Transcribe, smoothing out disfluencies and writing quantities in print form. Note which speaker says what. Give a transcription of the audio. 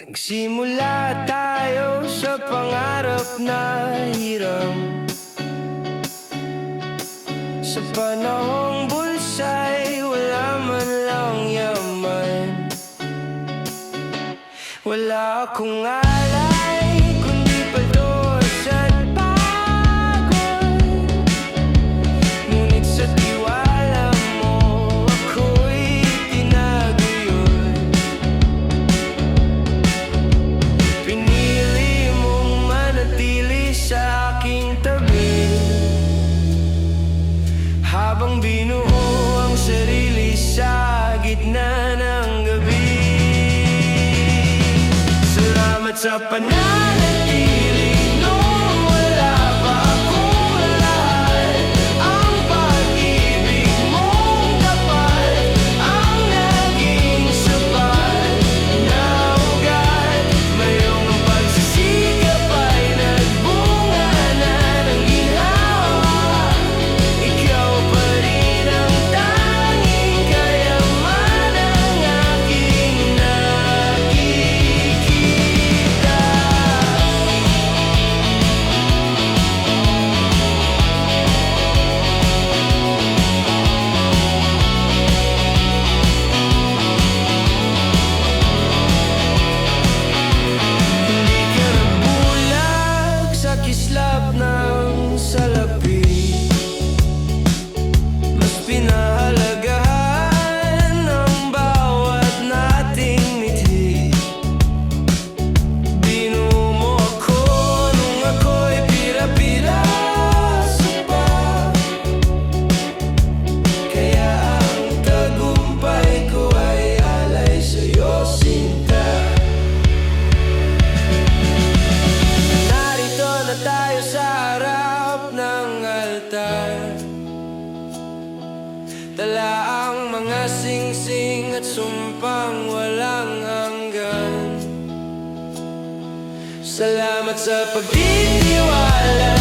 Speaker 1: Nagsimula tayo sa pangarap na hiram. Sa panahong bulsa'y wala man lang yaman. Wala akong alay kundi palos at pagod. Ngunit sa tiwala mo ako'y tinaguyod. Pinili mong manatili sa aking tabi, habang binuo ang sarili sa gitna ng gabi. Salamat sa pananatili nung wala pa akong lahat. Ang pag-ibig mong tapat ang naging sapat na ugat. Ngayong ang pagsisikap ay nagbunga na ng ginhawa. Ikaw pa rin ang tanging kayamanan ng aking nakikita. Hindi ka nagbulag sa kislap ng salapi. Mas pinahalagahan ang bawat nating mithi. Binuo mo ako nung ako'y pira-piraso pa. Kaya ang tagumpay ko ay alay sa'yo, sinta. Narito na tayo sa harap ng altar. Dala ang mga singsing at sumpang walang hanggan. Salamat sa pagtitiwala